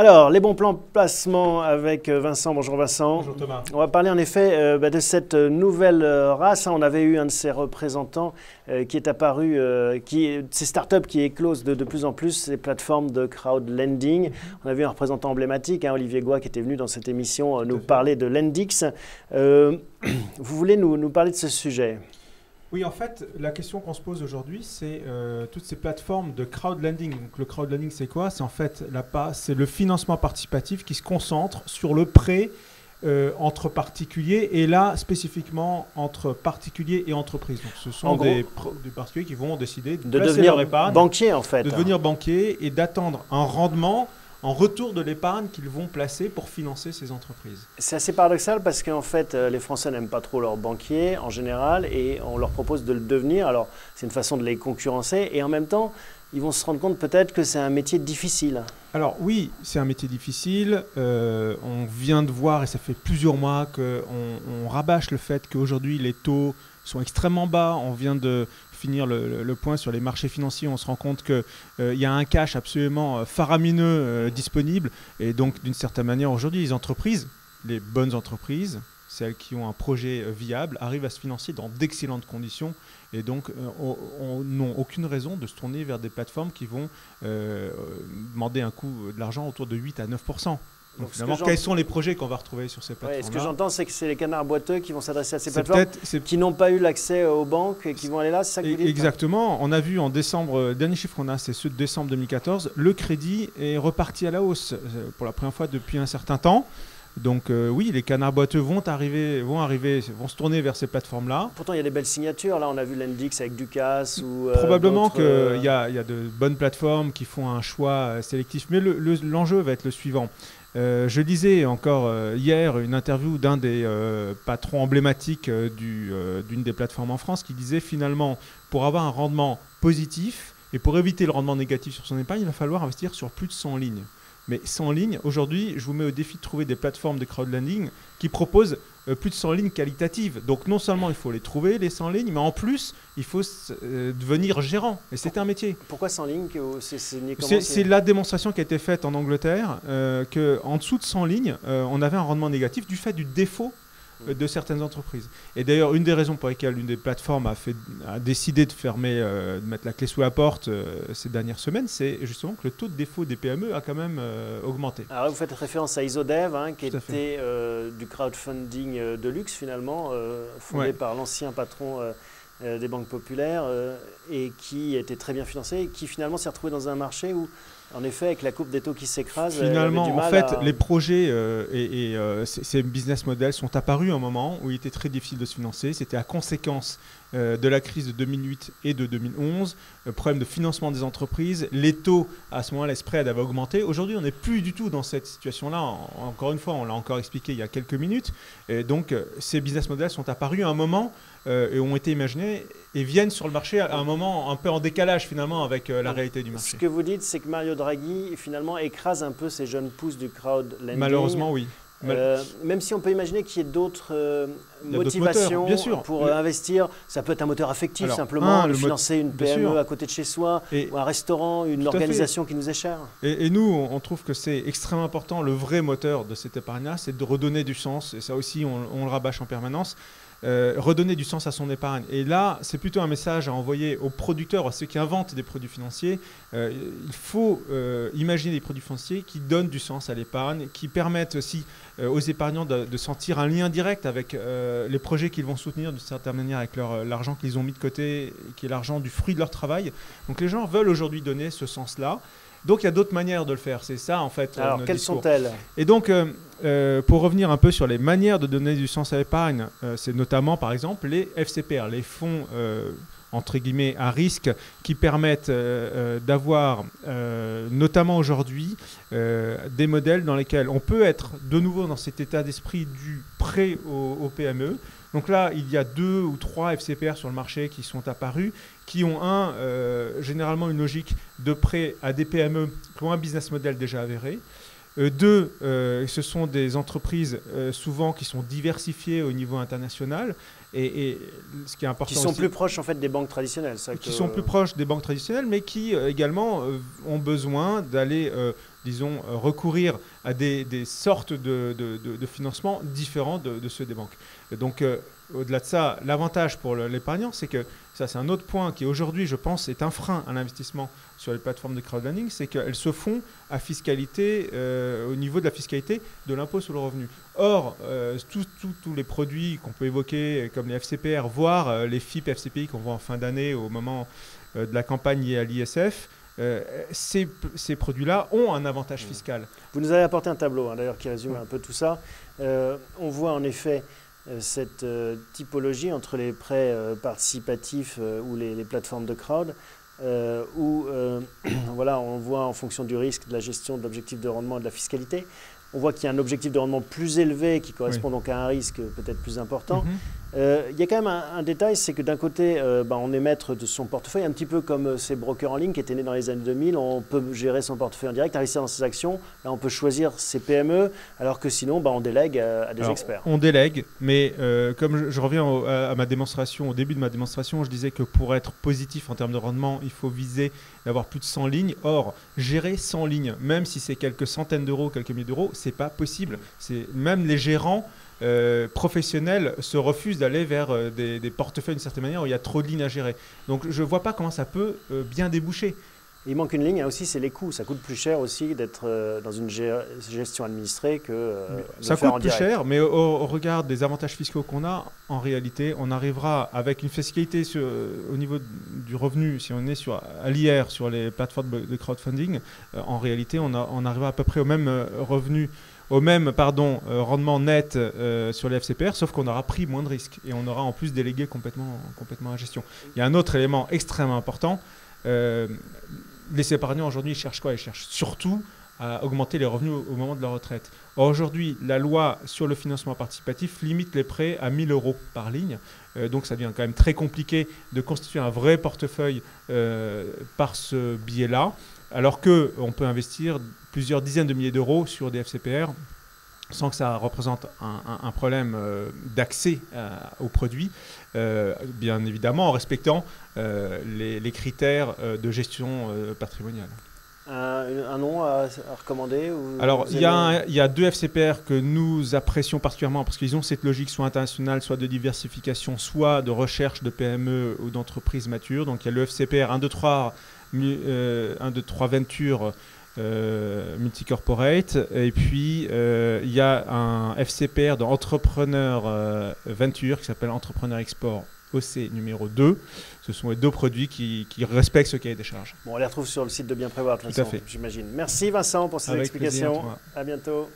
Alors, les bons plans placement avec Vincent. Bonjour Vincent. Bonjour Thomas. On va parler en effet de cette nouvelle race. On avait eu un de ses représentants qui est apparu, ces startups qui éclosent de plus en plus, ces plateformes de crowdlending. On a vu un représentant emblématique, Olivier Goy, qui était venu dans cette émission nous parler de Lendix. Vous voulez nous parler de ce sujet ? Oui, en fait, la question qu'on se pose aujourd'hui, c'est toutes ces plateformes de crowdlending. Donc, le crowdlending, c'est quoi ? C'est en fait c'est le financement participatif qui se concentre sur le prêt entre particuliers et là, spécifiquement, entre particuliers et entreprises. Donc, ce sont des particuliers qui vont décider de devenir banquier, en fait. De devenir banquier et d'attendre un rendement en retour de l'épargne qu'ils vont placer pour financer ces entreprises. C'est assez paradoxal parce qu'en fait, les Français n'aiment pas trop leurs banquiers en général et on leur propose de le devenir. Alors, c'est une façon de les concurrencer et en même temps, ils vont se rendre compte peut-être que c'est un métier difficile. Alors oui, c'est un métier difficile. On vient de voir, et ça fait plusieurs mois qu'on rabâche le fait qu'aujourd'hui, les taux sont extrêmement bas. On vient de finir le point sur les marchés financiers. On se rend compte qu'il y a un cash absolument faramineux disponible. Et donc, d'une certaine manière, aujourd'hui, les entreprises, les bonnes entreprises, celles qui ont un projet viable, arrivent à se financer dans d'excellentes conditions et donc n'ont aucune raison de se tourner vers des plateformes qui vont demander un coût de l'argent autour de 8 à 9%. Donc finalement, quels sont les projets qu'on va retrouver sur ces plateformes-là ? Ce que j'entends, c'est que c'est les canards boiteux qui vont s'adresser à ces plateformes qui n'ont pas eu l'accès aux banques et qui vont aller là, c'est ça que vous dites ? Exactement. On a vu en décembre, le dernier chiffre qu'on a, c'est ceux de décembre 2014, le crédit est reparti à la hausse pour la première fois depuis un certain temps. Donc oui, les canards boiteux vont se tourner vers ces plateformes-là. Pourtant, il y a des belles signatures. Là, on a vu Lendix avec Ducasse ou probablement qu'il y a de bonnes plateformes qui font un choix sélectif. Mais l'enjeu va être le suivant. Je lisais encore hier une interview d'un des patrons emblématiques d'une des plateformes en France qui disait finalement, pour avoir un rendement positif et pour éviter le rendement négatif sur son épargne, il va falloir investir sur plus de 100 lignes. Mais 100 lignes, aujourd'hui, je vous mets au défi de trouver des plateformes de crowdlending qui proposent plus de 100 lignes qualitatives. Donc non seulement il faut les trouver, les 100 lignes, mais en plus, il faut devenir gérant. Et c'est un métier. Pourquoi 100 lignes ? C'est la démonstration qui a été faite en Angleterre, qu'en dessous de 100 lignes, on avait un rendement négatif du fait du défaut de certaines entreprises. Et d'ailleurs, une des raisons pour lesquelles une des plateformes a décidé de fermer, de mettre la clé sous la porte ces dernières semaines, c'est justement que le taux de défaut des PME a quand même augmenté. Alors vous faites référence à Isodev, qui était du crowdfunding de luxe finalement, fondé par l'ancien patron des banques populaires et qui était très bien financé et qui finalement s'est retrouvé dans un marché où, en effet, avec la courbe des taux qui s'écrase, finalement, en fait, les projets et ces business models sont apparus à un moment où il était très difficile de se financer. C'était à conséquence de la crise de 2008 et de 2011, problème de financement des entreprises. Les taux, à ce moment-là, les spreads avaient augmenté. Aujourd'hui, on n'est plus du tout dans cette situation-là. Encore une fois, on l'a encore expliqué il y a quelques minutes. Et donc, ces business models sont apparus à un moment et ont été imaginés et viennent sur le marché à un moment un peu en décalage finalement avec la réalité du marché. Ce que vous dites, c'est que Mario Draghi finalement écrase un peu ces jeunes pousses du crowdlending. Malheureusement, oui. Même si on peut imaginer qu'il y ait d'autres motivations pour investir, ça peut être un moteur affectif. Alors, simplement, de financer une PME à côté de chez soi, ou un restaurant, une organisation qui nous est chère. Et nous, on trouve que c'est extrêmement important. Le vrai moteur de cette épargne-là, c'est de redonner du sens. Et ça aussi, on le rabâche en permanence. Redonner du sens à son épargne. Et là, c'est plutôt un message à envoyer aux producteurs, à ceux qui inventent des produits financiers. Il faut imaginer des produits financiers qui donnent du sens à l'épargne, qui permettent aussi aux épargnants de sentir un lien direct avec les projets qu'ils vont soutenir d'une certaine manière avec l'argent qu'ils ont mis de côté, qui est l'argent du fruit de leur travail. Donc les gens veulent aujourd'hui donner ce sens-là. Donc il y a d'autres manières de le faire, c'est ça en fait. Alors quelles sont-elles ? Et donc pour revenir un peu sur les manières de donner du sens à l'épargne, c'est notamment par exemple les FCPR, les fonds entre guillemets à risque qui permettent d'avoir notamment aujourd'hui des modèles dans lesquels on peut être de nouveau dans cet état d'esprit du prêt aux PME. Donc là, il y a 2 ou 3 FCPR sur le marché qui sont apparus, qui ont généralement une logique de prêt à des PME qui ont un business model déjà avéré. 2, ce sont des entreprises souvent qui sont diversifiées au niveau international. Et ce qui est important qui sont plus proches en fait des banques traditionnelles. Qui sont plus proches des banques traditionnelles, mais qui également ont besoin d'aller disons, recourir à des sortes de financement différents de ceux des banques. Et donc, au-delà de ça, l'avantage pour l'épargnant, c'est que ça, c'est un autre point qui aujourd'hui, je pense, est un frein à l'investissement sur les plateformes de crowdlending, c'est qu'elles se font à fiscalité, au niveau de la fiscalité de l'impôt sur le revenu. Or, tous les produits qu'on peut évoquer, comme les FCPR, voire les FIP, FCPI qu'on voit en fin d'année au moment de la campagne liée à l'ISF, ces produits-là ont un avantage fiscal. Vous nous avez apporté un tableau, d'ailleurs, qui résume un peu tout ça. On voit en effet cette typologie entre les prêts participatifs ou les plateformes de crowd, où voilà, on voit en fonction du risque, de la gestion, de l'objectif de rendement et de la fiscalité. On voit qu'il y a un objectif de rendement plus élevé qui correspond donc à un risque peut-être plus important. Il y a quand même un détail, c'est que d'un côté, on est maître de son portefeuille, un petit peu comme ces brokers en ligne qui étaient nés dans les années 2000. On peut gérer son portefeuille en direct, investir dans ses actions. Là, on peut choisir ses PME, alors que sinon, on délègue à des experts. On délègue, mais comme je reviens à ma démonstration, au début de ma démonstration, je disais que pour être positif en termes de rendement, il faut viser d'avoir plus de 100 lignes. Or, gérer 100 lignes, même si c'est quelques centaines d'euros, quelques milliers d'euros, c'est pas possible. Même les gérants professionnels se refusent d'aller vers des portefeuilles d'une certaine manière où il y a trop de lignes à gérer. Donc je ne vois pas comment ça peut bien déboucher. Il manque une ligne, aussi, c'est les coûts. Ça coûte plus cher aussi d'être dans une gestion administrée que de ça faire coûte en plus direct. cher, mais au regard des avantages fiscaux qu'on a, en réalité, on arrivera avec une fiscalité au niveau du revenu, si on est à l'IR, sur les plateformes de crowdfunding, en réalité, on arrivera à peu près au même revenu, rendement net sur les FCPR, sauf qu'on aura pris moins de risques et on aura en plus délégué complètement la gestion. Il y a un autre élément extrêmement important. Les épargnants aujourd'hui, ils cherchent quoi? Ils cherchent surtout à augmenter les revenus au moment de leur retraite. Or, aujourd'hui, la loi sur le financement participatif limite les prêts à 1 000 € par ligne. Donc, ça devient quand même très compliqué de constituer un vrai portefeuille par ce biais-là, alors qu'on peut investir plusieurs dizaines de milliers d'euros sur des FCPR sans que ça représente un problème d'accès aux produits, bien évidemment en respectant les critères de gestion patrimoniale. Un nom à recommander Alors, il y a 2 FCPR que nous apprécions particulièrement parce qu'ils ont cette logique soit internationale, soit de diversification, soit de recherche de PME ou d'entreprises matures. Donc, il y a le FCPR 123 Venture Multicorporate, et puis il y a un FCPR d'Entrepreneur Venture qui s'appelle Entrepreneur Export OC numéro 2. Ce sont les 2 produits qui respectent ce cahier des charges. Bon, on les retrouve sur le site de Bien Prévoir, Tout à fait. j'imagine. Merci Vincent pour ces explications. Plaisir, à bientôt.